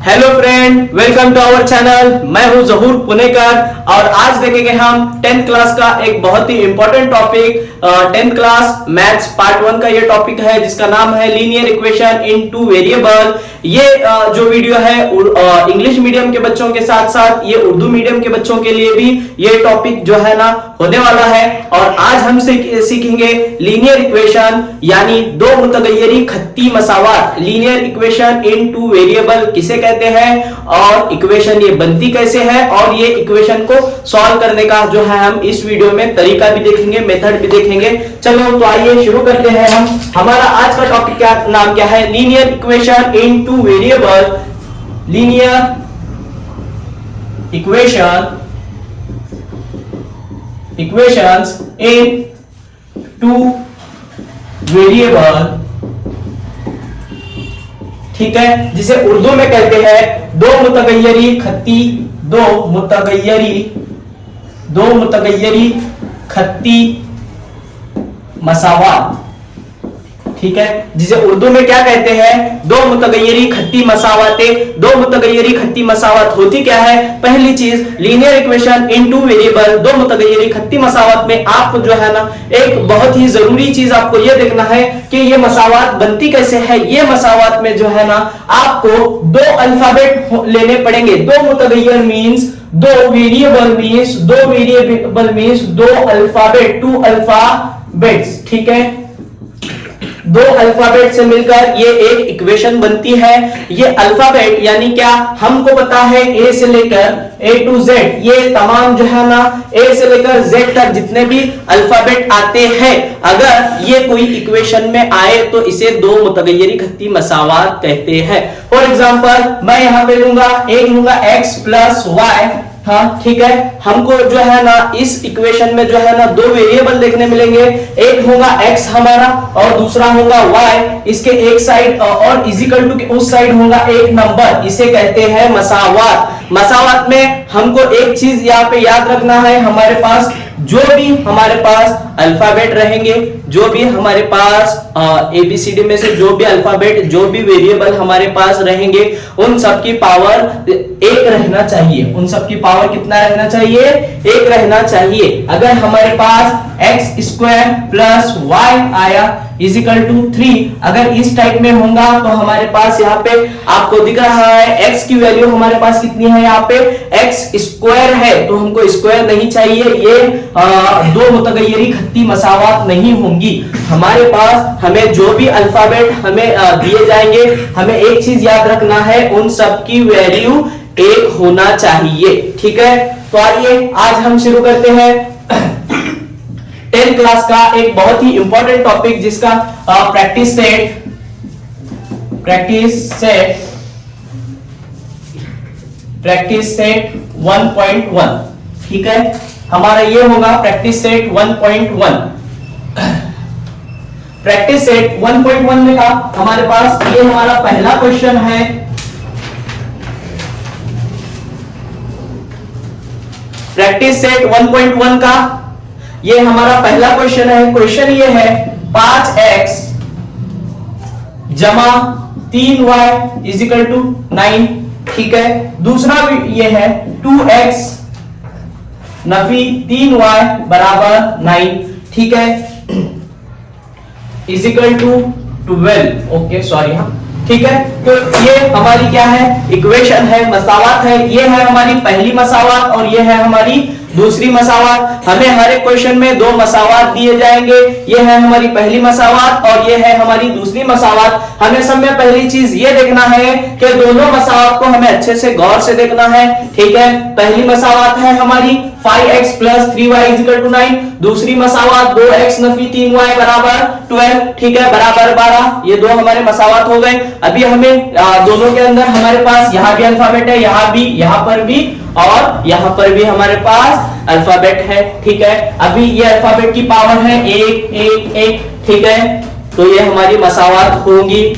Hello friend, welcome to our channel. मैं हूं जहूर पुनेकर और आज देखेंगे हम 10th क्लास का एक बहुत ही important topic 10th class maths part 1 का ये टॉपिक है जिसका नाम है linear equation in two variable. ये जो वीडियो है इंग्लिश मीडियम के बच्चों के साथ साथ ये उर्दू मीडियम के बच्चों के लिए भी ये टॉपिक जो है ना होने वाला है। और आज हम सीखेंगे लीनियर इक्वेशन यानी दो मुतगय्यरी खत्ती मसावात। Linear equation in two variable किसे कहते हैं और इक्वेशन ये बनती कैसे है और ये इक्वेशन को सॉल्व करने का जो है हम इस वीडियो में तरीका भी देखेंगे, मेथड भी देखेंगे। चलो तो आइए शुरू करते हैं हम। हमारा आज का टॉपिक क्या नाम क्या है? Linear equation in two variable. Linear equations in two variable, ठीक है, जिसे उर्दू में कहते हैं दो मुतगय्यरी खत्ती मसावात, ठीक है, जिसे उर्दू में क्या कहते हैं? दो मुतगय्यरी खत्ती मसावातें। दो मुतगय्यरी खत्ती मसावत होती क्या है? पहली चीज लीनियर इक्वेशन इनटू वेरिएबल, दो मुतगय्यरी खत्ती मसावत में आपको जो है ना एक बहुत ही जरूरी चीज आपको यह देखना है कि ये मसावत बनती कैसे है। ये मसावत में जो है ना आपको दो अल्फाबेट लेने पड़ेंगे। दो मुतगय्यर मींस दो, वेरिएबल मींस दो अल्फाबेट, टू अल्फाबेट्स, ठीक है। दो अल्फाबेट से मिलकर ये एक इक्वेशन बनती है। ये अल्फाबेट यानी क्या? हमको पता है ए से लेकर ए टू जेड, ये तमाम जो है ना ए से लेकर जेड तक जितने भी अल्फाबेट आते हैं, अगर ये कोई इक्वेशन में आए तो इसे दो मुतगय्यरी खत्ती मसावात कहते हैं। फॉर एग्जांपल मैं यहां पे लूंगा एक्स प्लस वाई, हाँ ठीक है। हमको जो है ना इस इक्वेशन में जो है ना दो वेरिएबल देखने मिलेंगे। एक होगा x हमारा और दूसरा होगा y। इसके एक साइड और इजिकल टू के उस साइड होगा एक नंबर। इसे कहते हैं मसावात। मसावात में हमको एक चीज यहाँ पे याद रखना है, हमारे पास जो भी हमारे पास अल्फाबेट रहेंगे, जो भी हमारे पास ABCD में से जो भी अल्फाबेट, जो भी वेरिएबल हमारे पास रहेंगे, उन सब की पावर एक रहना चाहिए। उन सब की पावर कितना रहना चाहिए? एक रहना चाहिए। अगर हमारे पास x स्क्वायर प्लस y आया इजिकल टू 3, अगर इस टाइप में होगा तो हमारे पास यहाँ पे आपको दिख रहा है x की वैल्यू हमारे पास कितनी है? यहाँ पे x स्क्वायर है तो हमको स्क्वायर नहीं चाहिए। ये दो मुतगय्यरी खत्ती मसावात नहीं होंगी। हमारे पास हमें जो भी अल्फाबेट हमें दिए जाएंगे, हमें एक चीज याद रखना है, उन सब की वैल्यू एक होना चाहिए, ठीक है। तो आइए आज हम शुरू करते हैं 10th क्लास का एक बहुत ही इंपॉर्टेंट टॉपिक जिसका प्रैक्टिस सेट 1.1, ठीक है। हमारा ये होगा प्रैक्टिस सेट 1.1। प्रैक्टिस सेट 1.1 में का हमारे पास ये हमारा पहला क्वेश्चन है। प्रैक्टिस सेट 1.1 का ये हमारा पहला क्वेश्चन है। क्वेश्चन ये है 5x जमा 3y इजिकल टू 9, ठीक है। दूसरा ये है 2x नफी 3y बराबर 9, ठीक है, इजिकल टू 12। ओके सॉरी, हाँ ठीक है। तो ये हमारी क्या है? इक्वेशन है, मसावात है। ये है हमारी पहली मसावात और ये है हमारी दूसरी मसावात। हमें हर एक क्वेश्चन में दो मसावात दिए जाएंगे। ये है हमारी पहली मसावात और ये है हमारी दूसरी मसावात। हमें सब में पहली चीज ये देखना है कि दोनों मसावात को हमें अच्छे से गौर से देखना है, ठीक है। पहली मसावात है हमारी 5x plus 3y equal to 9। दूसरी मसावात 2x नफी 3y बराबर 12, ठीक है, बराबर 12। ये दो हमारे मसावात हो गए। अभी हमें दोनों के अंदर हमारे पास यहाँ भी अल्फाबेट है, यहाँ भी, यहाँ पर भी और यहाँ पर भी हमारे पास अल्फाबेट है, ठीक है। अभी ये अल्फाबेट की पावर है 1 1 1, ठीक है। तो ये हमारी मसावात होंगी।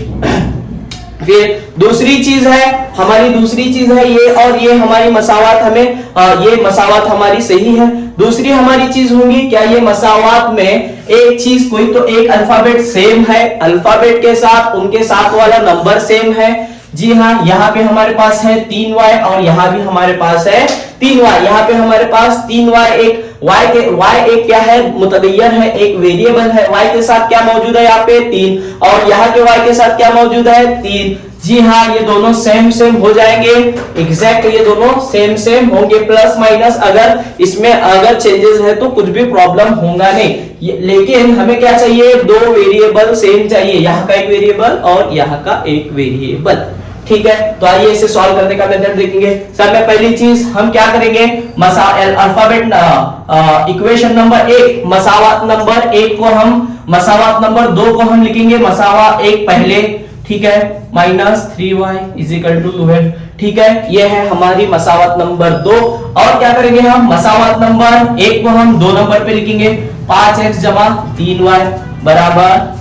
फिर दूसरी चीज है ये, और ये हमारी मसावात हमें ये मसावात हमारी सही है। दूसरी हमारी चीज होंगी क्या? ये मसावात में एक चीज, कोई तो एक अल्फाबेट सेम है, अल्फाबेट के साथ उनके साथ वाला नंबर सेम है, जी हाँ, यहाँ पे हमारे पास है 3y और यहाँ भी हमारे पास है 3y। यहाँ पे हमारे पास 3y एक y एक क्या है, मुतगय्यर है, एक वेरिएबल है। y के साथ क्या मौजूद है यहाँ पे 3 और यहाँ के y के साथ क्या मौजूद है 3। जी हाँ, ये दोनों सेम हो जाएंगे, एग्जैक्ट ये दोनों सेम होंगे। प्लस माइनस अगर इसमें अगर चेंजेस है तो कुछ भी प्रॉब्लम होगा नहीं, लेकिन हमें क्या चाहिए, दो वेरिएबल सेम चाहिए, यहाँ का एक वेरिएबल और यहाँ का एक वेरिएबल। ठीक है, तो आइए इसे सॉल्व करने का मेथड देखेंगे। सब में पहली चीज हम क्या करेंगे, अल्फाबेट इक्वेशन नंबर 1 मसावात नंबर 1 को हम मसावात नंबर 2 को हम लिखेंगे मसावा 1 पहले। ठीक है, -3y = 12। ठीक है, ये है हमारी मसावत नंबर 2। और क्या करेंगे हम, मसावत नंबर 1 को हम 2 नंबर पे लिखेंगे, 5x = 3y =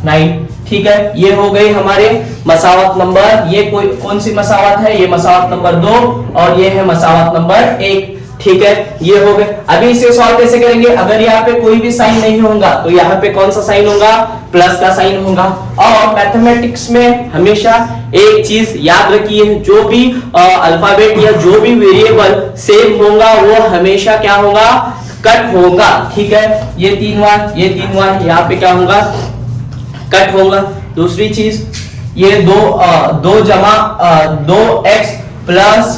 9। ठीक है, ये हो गई हमारे मसावत नंबर, ये कौन सी मसावत है, ये मसावत नंबर 2 और ये है मसावत नंबर 1। ठीक है, ये हो गए। अभी इसे सॉल्व कैसे करेंगे, अगर यहाँ पे कोई भी साइन नहीं होगा तो यहाँ पे कौन सा साइन होगा, प्लस का साइन होगा। और मैथमेटिक्स में हमेशा एक चीज याद रखिए, जो भी अल्फाबेट या जो भी वेरिएबल सेम होगा वो हमेशा क्या होगा, कट होगा। ठीक है, ये 3y यहाँ पे क्या होगा, कट होगा। दूसरी चीज, ये 2x plus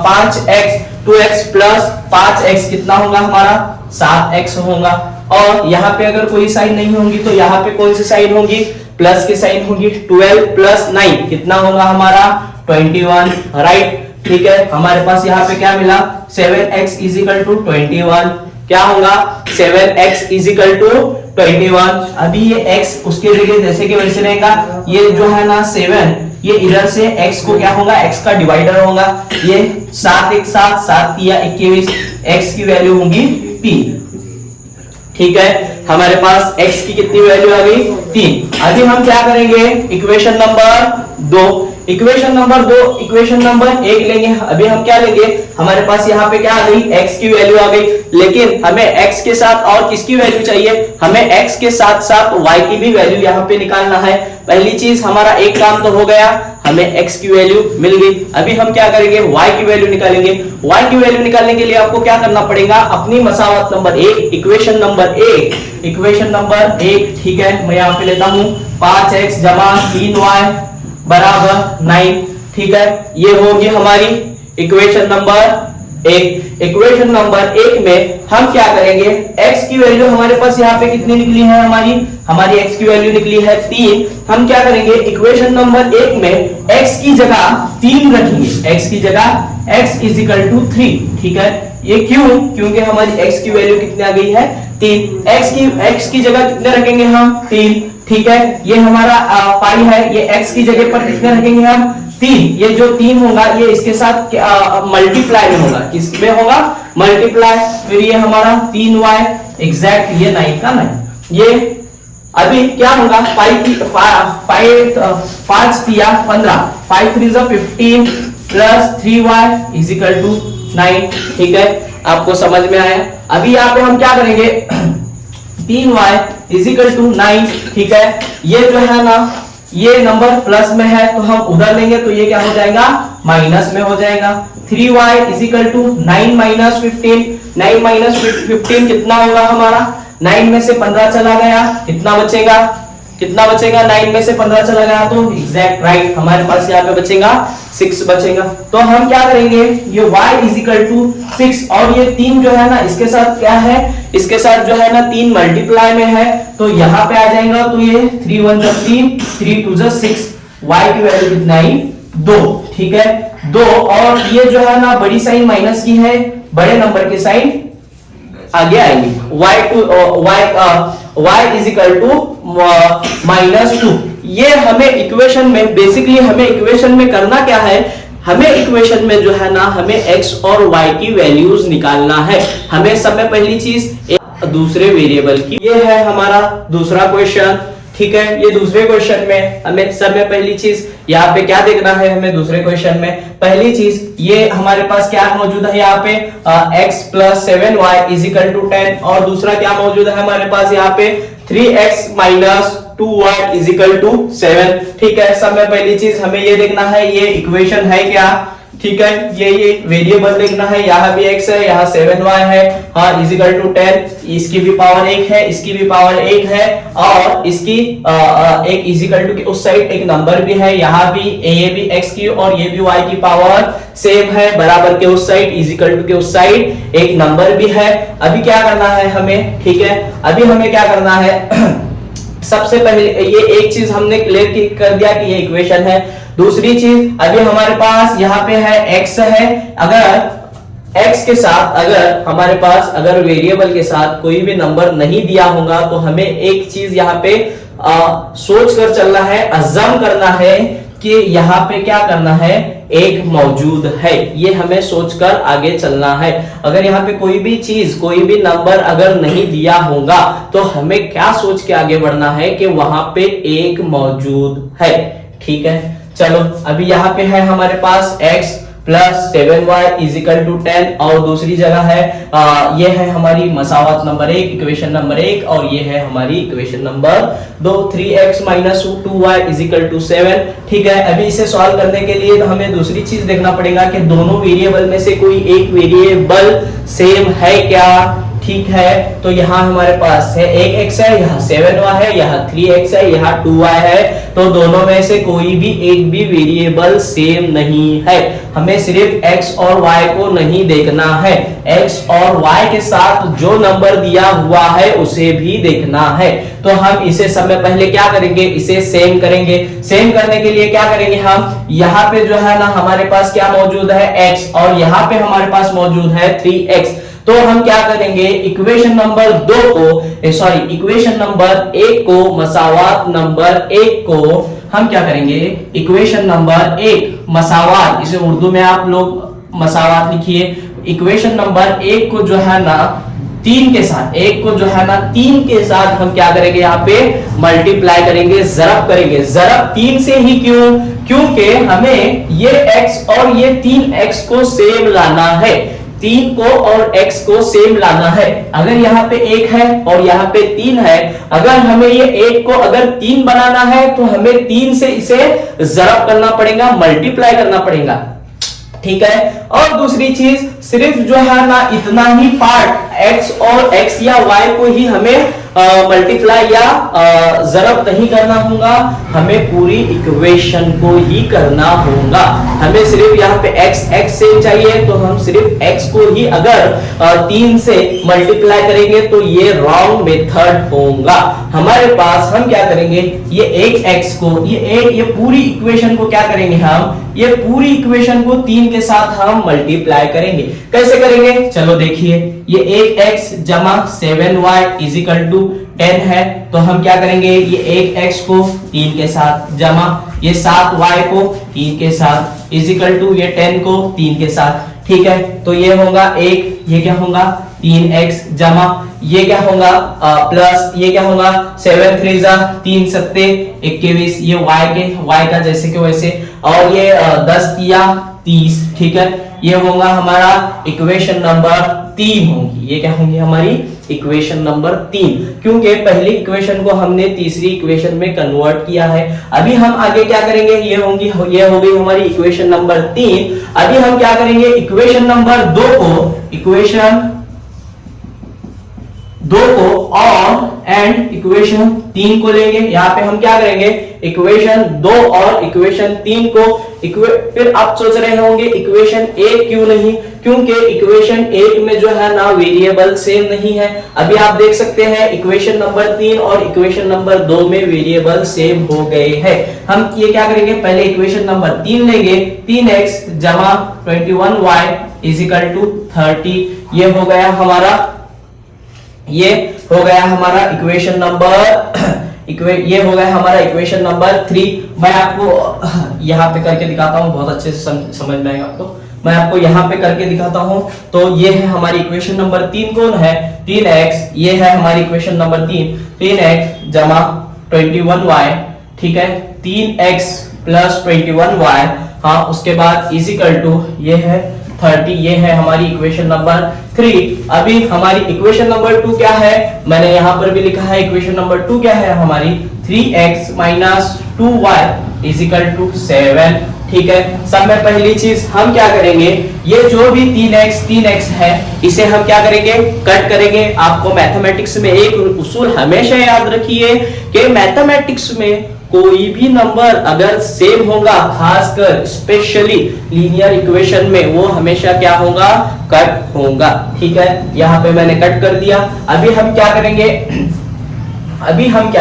5x 2x plus 5x कितना होगा हमारा, 7x होगा। और यहाँ पे अगर कोई साइन नहीं होंगी तो यहाँ पे कौन सी साइन होगी, प्लस की साइन होगी। 12 प्लस 9 कितना होगा हमारा, 21। राइट, ठीक है, हमारे पास यहाँ पे क्या मिला, 7x = 21। क्या होगा, 7x = 21। अभी ये x उसके जगह जैसे कि वैसे रहेगा, ये जो है ना 7, ये इधर से x को क्या होगा, x का डिवाइडर होगा। ये 7 1 7 7 या 21, x की वैल्यू होगी 3। ठीक है, हमारे पास x की कितनी वैल्यू आ गई, 3। अभी हम क्या करेंगे, इक्वेशन नंबर 2 इक्वेशन नंबर 1 लेंगे। अभी हम क्या लेंगे, हमारे पास यहाँ पे क्या आ गई, x की वैल्यू आ गई, लेकिन हमें x के साथ और किसकी वैल्यू चाहिए, हमें x के साथ साथ y की भी वैल्यू यहाँ पे निकालना है। पहली चीज हमारा एक काम तो हो गया, हमें x की वैल्यू मिल गई। अभी हम क्या करेंगे, y की वैल्यू निकालेंगे। y की वैल्यू निकालने के लिए आपको क्या करना पड़ेगा, अपनी मसावत नंबर 1 इक्वेशन नंबर 1। ठीक है, मैं यहाँ पे लेता हूँ 5x = 3y = 9। ठीक है, ये होगी हमारी इक्वेशन नंबर 1। इक्वेशन नंबर 1 में हम क्या करेंगे, x की वैल्यू हमारे पास यहाँ पे कितनी निकली है, हमारी x की वैल्यू निकली है 3। हम क्या करेंगे, इक्वेशन नंबर 1 में x की जगह 3 रखेंगे, x की जगह x = 3। ठीक है, ये क्यों, क्योंकि हमारी x की वैल्यू कितनी आ गई है, 3। x की जगह कितने रखेंगे हम, 3। ठीक है, ये हमारा पाई है, ये x की जगह पर कितने रखेंगे हम, 3। ये जो 3 होगा ये इसके साथ मल्टीप्लाई में होगा, किसमें होगा, मल्टीप्लाई। फिर ये हमारा 3y एग्जैक्ट ये 9 का 9। ये अभी क्या होगा, 5 3 15 5 3 15 प्लस 3y = 9। ठीक है, आपको समझ में आया। अभी यहाँ पे हम क्या करेंगे, 3y = 9। ठीक है, ये जो है ना, ये नंबर प्लस में है तो हम उधर लेंगे तो ये क्या हो जाएगा, माइनस में हो जाएगा। 3y = 9 - 15। 9 - 15 कितना होगा हमारा, 9 में से 15 चला गया, कितना बचेगा, 9 में से 15 चला गया तो एग्जैक्ट राइट, हमारे पास यहाँ पे बचेगा 6 बचेगा। तो हम क्या करेंगे, ये y = 6 और ये 3 जो है ना, इसके साथ क्या है, इसके साथ जो है ना 3 मल्टीप्लाई में है तो यहाँ पे आ जाएगा, तो ये 3 1 3 3 2 6, y की वैल्यू कितना आई, 2। ठीक है, 2। और ये जो है ना बड़ी साइन माइनस की है, बड़े नंबर की साइन आगे आएगी, y = -2। ये हमें इक्वेशन में, बेसिकली हमें इक्वेशन में करना क्या है, हमें इक्वेशन में जो है ना, हमें x और y की वैल्यूज निकालना है। हमें सब में पहली चीज दूसरे वेरिएबल की, ये है हमारा दूसरा क्वेश्चन। ठीक है, ये दूसरे क्वेश्चन में हमें सब में पहली चीज यहाँ पे क्या देखना है, हमें दूसरे क्वेश्चन में पहली चीज ये हमारे पास क्या मौजूद है, यहाँ पे x + 7y = 10। और दूसरा क्या मौजूद है हमारे पास यहाँ पे, 3x - 2y is equal to 7। ठीक है, सब में पहली चीज हमें ये देखना है ये इक्वेशन है क्या। ठीक है, ये वेरिएबल देखना है, यहाँ भी x है, यहाँ 7y है, हाँ इज इक्वल टू 10, इसकी भी पावर 1 है, इसकी भी पावर 1 है, और इसकी एक इज इक्वल टू उस साइड एक नंबर भी है, यहाँ भी ये भी x की और ये भी y की पावर सेम है, बराबर के उस साइड इज इक्वल टू के उस साइड एक नंबर भी है। अभी क्या करना है हमें, ठीक है, अभी हमें क्या करना है सबसे पहले ये एक चीज हमने क्लियर कर दिया कि ये इक्वेशन है। दूसरी चीज अभी हमारे पास यहाँ पे है x है, अगर x के साथ अगर हमारे पास अगर वेरिएबल के साथ कोई भी नंबर नहीं दिया होगा तो हमें एक चीज यहाँ पे सोच कर चलना है, अज़्ज़म करना है कि यहाँ पे क्या करना है, एक मौजूद है, ये हमें सोचकर आगे चलना है। अगर यहाँ पे कोई भी चीज कोई भी नंबर अगर नहीं दिया होगा तो हमें क्या सोच के आगे बढ़ना है कि वहां पे एक मौजूद है। ठीक है, चलो अभी यहाँ पे है हमारे पास x plus 7y is equal to 10, और दूसरी जगह है ये है हमारी मसावत नंबर 1, इक्वेशन नंबर 1, और ये है हमारी equation number 2, 3x minus 2y is equal to 7। ठीक है, अभी इसे सॉल्व करने के लिए हमें दूसरी चीज देखना पड़ेगा कि दोनों वेरिएबल में से कोई एक वेरिएबल सेम है क्या। ठीक है, तो यहाँ हमारे पास है एक x है, यहाँ 7y है, यहाँ 3x है, यहाँ 2y है, तो दोनों में से कोई भी एक भी वेरिएबल सेम नहीं है। हमें सिर्फ x और y को नहीं देखना है, x और y के साथ जो नंबर दिया हुआ है उसे भी देखना है। तो हम इसे समय पहले क्या करेंगे, इसे सेम करेंगे। सेम करने के लिए क्या करेंगे, हम यहाँ पे जो है ना हमारे पास क्या मौजूद है x, और यहाँ पे हमारे पास मौजूद है 3x। तो हम क्या करेंगे, इक्वेशन नंबर 2 को सॉरी इक्वेशन नंबर 1 को मसावात नंबर 1 को हम क्या करेंगे, इक्वेशन नंबर 1 मसावात, इसे उर्दू में आप लोग मसावात लिखिए। इक्वेशन नंबर 1 को जो है ना 3 के साथ, 1 को जो है ना 3 के साथ हम क्या करेंगे, यहाँ पे मल्टीप्लाई करेंगे, ज़रब करेंगे। ज़रब 3 से ही क्यों, क्योंकि हमें ये x और ये 3x को सेम लाना है, 3 को और x को सेम लाना है। अगर यहाँ पे 1 है और यहाँ पे 3 है, अगर हमें ये 1 को अगर 3 बनाना है तो हमें 3 से इसे ज़रब करना पड़ेगा, मल्टीप्लाई करना पड़ेगा। ठीक है, और दूसरी चीज सिर्फ जो है ना इतना ही पार्ट x और x या y को ही हमें मल्टीप्लाई या ज़रब नहीं करना होगा, हमें पूरी इक्वेशन को ही करना होगा। हमें सिर्फ यहाँ पे x सेम चाहिए, तो हम सिर्फ x को ही अगर 3 से मल्टीप्लाई करेंगे तो ये रॉन्ग मेथड होगा। हमारे पास हम क्या करेंगे, ये एक x को ये पूरी इक्वेशन को क्या करेंगे, हम ये पूरी इक्वेशन को 3 के साथ हम मल्टीप्लाई करेंगे। कैसे करेंगे, चलो देखिए, ये एक x जमा 7y इज इक्वल टू 10 है, तो हम क्या करेंगे, ये एक x को 3 के साथ जमा ये 7y को 3 के साथ इज इक्वल टू ये 10 को 3 के साथ। ठीक है, तो ये होगा एक, ये क्या होगा 3x जमा ये क्या होगा प्लस ये क्या होगा 7 3 3 7 21, ये y का जैसे कि वैसे, और ये 10 या 30। ठीक है, ये होगा हमारा इक्वेशन नंबर 3 होगी, ये क्या होंगी हमारी इक्वेशन नंबर 3, क्योंकि पहली इक्वेशन को हमने तीसरी इक्वेशन में कन्वर्ट किया है। अभी हम आगे क्या करेंगे, ये हो गई हमारी इक्वेशन नंबर 3। अभी हम क्या करेंगे, इक्वेशन नंबर 2 को इक्वेशन 2 को और एंड इक्वेशन 3 को लेंगे। यहाँ पे हम क्या करेंगे, इक्वेशन 2 और इक्वेशन 3 को फिर आप सोच रहे होंगे इक्वेशन 1 क्यों नहीं, क्योंकि इक्वेशन 1 में जो है ना वेरिएबल सेम नहीं है। अभी आप देख सकते हैं इक्वेशन नंबर 3 और इक्वेशन नंबर 2 में वेरिएबल सेम हो गए हैं। हम ये क्या करेंगे, पहले इक्वेशन नंबर 3 लेंगे, 3x जमा 21y इज इक्वल टू 30। ये हो गया हमारा इक्वेशन नंबर ये हो गया हमारा इक्वेशन नंबर 3। मैं आपको यहाँ पे करके दिखाता हूँ, बहुत अच्छे से समझ में आएगा आपको। मैं आपको यहाँ पे करके दिखाता हूँ। तो ये है हमारी इक्वेशन नंबर 3, कौन है 3x, ये है हमारी इक्वेशन नंबर 3x जमा 21y। ठीक है, 3x प्लस 21y, हाँ उसके बाद इज इक्वल टू ये है 30। ये है हमारी इक्वेशन नंबर 3। अभी हमारी इक्वेशन नंबर 2 क्या है, मैंने यहां पर भी लिखा है इक्वेशन नंबर 2 क्या है हमारी 3x minus 2y is equal to 7। ठीक है, सब में पहली चीज हम क्या करेंगे, ये जो भी 3x है इसे हम क्या करेंगे, कट करेंगे। आपको मैथमेटिक्स में एक उसूल हमेशा याद रखिए कि मैथमेटिक्स में कोई भी नंबर अगर सेम होगा, खासकर स्पेशली लीनियर इक्वेशन में, वो हमेशा क्या होगा, कट होगा। ठीक है, यहाँ पे मैंने कट कर दिया। अभी हम क्या करेंगे, अभी हम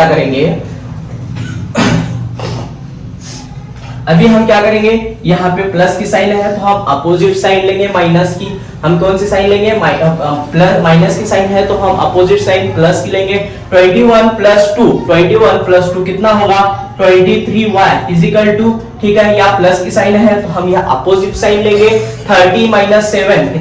क्या करेंगे, यहाँ पे प्लस की साइन है तो हम अपोजिट साइन लेंगे माइनस की। हम कौन सी साइन लेंगे, प्लस, माइनस की साइन है तो हम अपोजिट साइन प्लस की लेंगे। 21 प्लस 2 कितना होगा, 23y इज इक्वल टू, ठीक है, यहाँ प्लस की साइन है तो हम यहाँ अपोजिट साइन लेंगे। 30 माइनस 7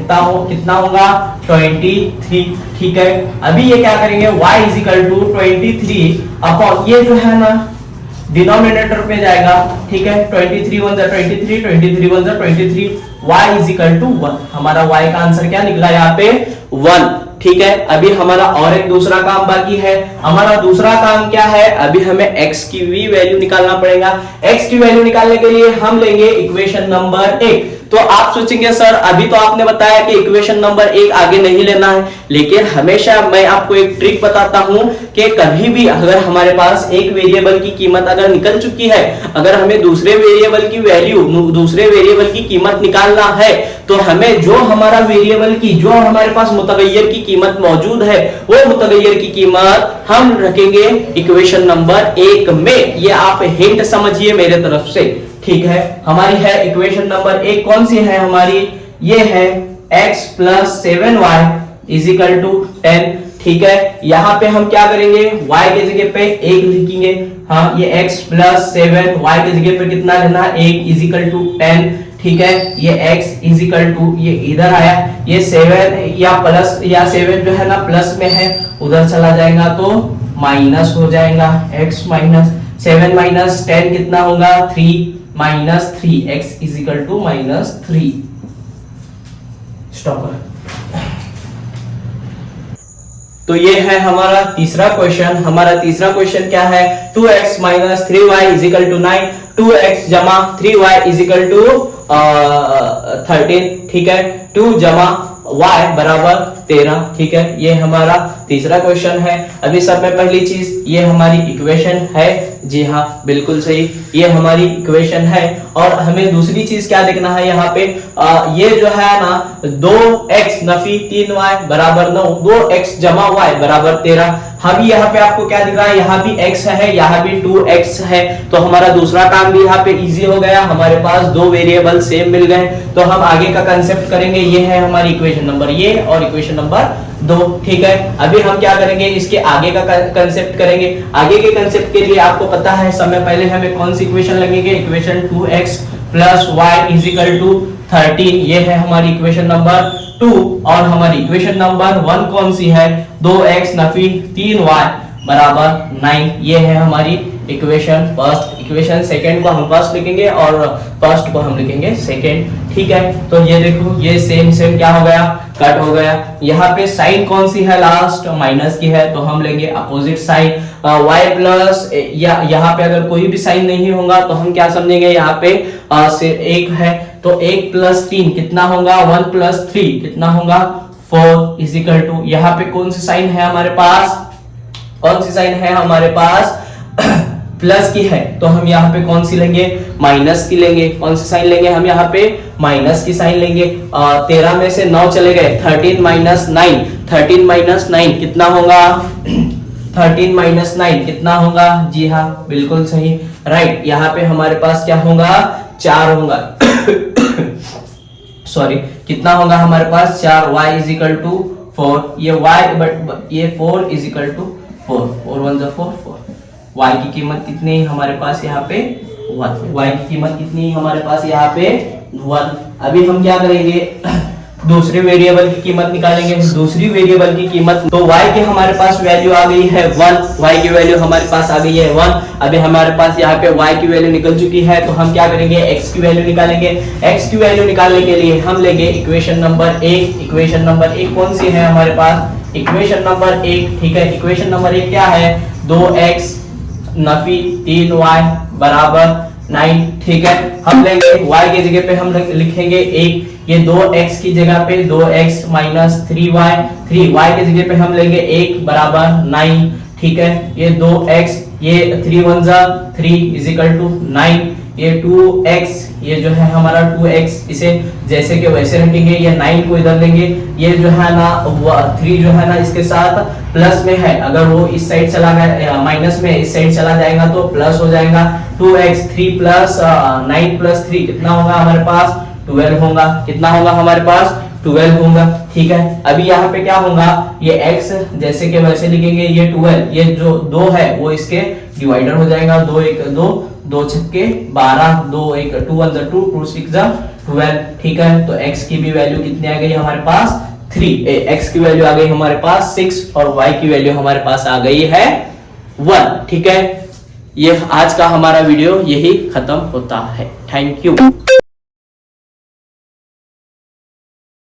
कितना होगा, 23। ठीक है, अभी ये क्या करेंगे, y is equal to 23 upon, ये जो है ना डिनोमिनेटर पे जाएगा। ठीक है, 23 1 23, 23 1 23, y इज इक्वल टू 1। हमारा y का आंसर क्या निकला यहाँ पे, 1। ठीक है, अभी हमारा और एक दूसरा काम बाकी है। हमारा दूसरा काम क्या है, अभी हमें x की भी वैल्यू निकालना पड़ेगा। x की वैल्यू निकालने के लिए हम लेंगे इक्वेशन नंबर 1। तो आप सोचेंगे सर अभी तो आपने बताया कि इक्वेशन नंबर 1 आगे नहीं लेना है, लेकिन हमेशा मैं आपको एक ट्रिक बताता हूं कि कभी भी अगर हमारे पास एक वेरिएबल की कीमत अगर निकल चुकी है, अगर हमें दूसरे वेरिएबल की वैल्यू, दूसरे वेरिएबल की कीमत निकालना है, तो हमें जो हमारा वेरिएबल की, जो हमारे पास मुतगय्यर की कीमत मौजूद है, वो मुतगय्यर की कीमत हम रखेंगे इक्वेशन नंबर 1 में। ये आप हिंट समझिए मेरे तरफ से। ठीक है, हमारी है इक्वेशन नंबर 1, कौन सी है हमारी, ये है x plus 7y is equal to 10। ठीक है, यहाँ पे हम क्या करेंगे, y के जगह पे 1 लिखेंगे। हाँ, ये x प्लस 7 y के जगह पे कितना लेना, 1 इज इक्वल टू 10। ठीक है, ये x इज इक्वल टू, ये इधर आया, ये 7 या प्लस, या 7 जो है ना प्लस में है, उधर चला जाएगा तो माइनस हो जाएगा। x माइनस 7 माइनस 10 कितना होगा, 3 minus 3, x is equal to minus 3। Stop. तो ये है हमारा तीसरा क्वेश्चन। हमारा तीसरा क्वेश्चन क्या है, 2x minus 3y is equal to 9, 2x जमा 3y इज इक्वल टू 13। ठीक है, 2 जमा y बराबर 13। ठीक है, ये हमारा तीसरा क्वेश्चन है। अभी सब में पहली चीज, ये हमारी इक्वेशन है। जी हाँ, बिल्कुल सही, ये हमारी इक्वेशन है। और हमें दूसरी चीज क्या देखना है यहाँ पे, ये जो है ना 2x नफी 3y बराबर 9, 2x जमा y बराबर 13। हम यहाँ पे आपको क्या दिख रहा है, यहाँ भी x है, यहाँ भी 2x है, तो हमारा दूसरा काम भी यहाँ पे इजी हो गया। हमारे पास दो वेरिएबल सेम मिल गए, तो हम आगे का कंसेप्ट करेंगे। ये है हमारी इक्वेशन नंबर ये और इक्वेशन नंबर 2। ठीक है, अभी हम क्या करेंगे, इसके आगे का कंसेप्ट करेंगे। आगे के कंसेप्ट के लिए आपको पता है समय पहले हमें कौन सी इक्वेशन लगेगी, equation 2x plus y is equal to 13। ये है हमारी इक्वेशन नंबर 2। और हमारी इक्वेशन नंबर 1 कौन सी है, 2x नफी 3y बराबर 9। ये है हमारी इक्वेशन फर्स्ट। इक्वेशन सेकंड को हम फर्स्ट लिखेंगे और फर्स्ट को हम लिखेंगे सेकंड। ठीक है, तो ये देखो, ये सेम क्या हो गया, कट हो गया। यहाँ पे साइन कौन सी है, लास्ट माइनस की है, तो हम लेंगे अपोजिट साइन। y प्लस, या यहाँ पे अगर कोई भी साइन नहीं होगा तो हम क्या समझेंगे, यहाँ पे से 1 है, तो 1 प्लस 3 कितना होगा, 1 प्लस 3 कितना होगा, 4 इज इक्वल टू, यहाँ पे कौन सी साइन है हमारे पास, कौन सी साइन है हमारे पास, प्लस की है, तो हम यहाँ पे कौन सी लेंगे, माइनस की लेंगे। कौन सी साइन लेंगे हम यहाँ पे, माइनस की साइन लेंगे। 13 में से 9 चले गए, 13 माइनस 9, 13 माइनस 9 कितना होगा, 13 माइनस 9 कितना होगा, जी हाँ बिल्कुल सही, राइट। यहाँ पे हमारे पास क्या होगा, 4 होगा सॉरी, कितना होगा हमारे पास 4, y इज इक्वल टू 4, ये y बट ये 4 इज इक्वल टू 4, 4 1 4 4। y की कीमत कितनी है हमारे पास यहाँ पे 1, y की कीमत कितनी है हमारे पास यहाँ पे 1। अभी हम क्या करेंगे, दूसरे वेरिएबल की कीमत निकालेंगे। दूसरी वेरिएबल की कीमत, तो y की हमारे पास वैल्यू आ गई है 1, y की वैल्यू हमारे पास आ गई है 1। अभी हमारे पास यहाँ पे y की वैल्यू निकल चुकी है, तो हम क्या करेंगे, x की वैल्यू निकालेंगे। x की वैल्यू निकालने के लिए हम लेंगे इक्वेशन नंबर 1। इक्वेशन नंबर 1 कौन सी है हमारे पास, इक्वेशन नंबर 1। ठीक है, इक्वेशन नंबर 1 क्या है, 2x नफी 3y बराबर 9। ठीक है, हम लेंगे y की जगह पे हम लिखेंगे 1, ये 2x की जगह पे 2x माइनस 3y, 3y की जगह पे हम लेंगे 1 बराबर 9। ठीक है, ये 2x, ये 3 1 जा 3 इज इक्वल टू 9, ये 2x, ये जो है हमारा 2x, इसे जैसे कि वैसे रखेंगे, ये 9 को इधर लेंगे, ये जो है ना 3 जो है ना इसके साथ प्लस में है, अगर वो इस साइड चला गया माइनस में इस साइड चला जाएगा तो प्लस हो जाएगा। 2x 3 प्लस 9 प्लस 3 कितना होगा हमारे पास 12 होगा। कितना होगा हमारे पास 12 होगा। ठीक है, अभी यहाँ पे क्या होगा, ये x जैसे कि वैसे लिखेंगे, ये 12, ये जो 2 है वो इसके डिवाइडर हो जाएगा, 2 1 2 2 छक्के 12, 2 1 2 1 2 2 6 12। ठीक है, तो x की भी वैल्यू कितनी आ गई हमारे पास 3, x की वैल्यू आ गई हमारे पास 6 और y की वैल्यू हमारे पास आ गई है 1। ठीक है, ये आज का हमारा वीडियो यही खत्म होता है। Thank you.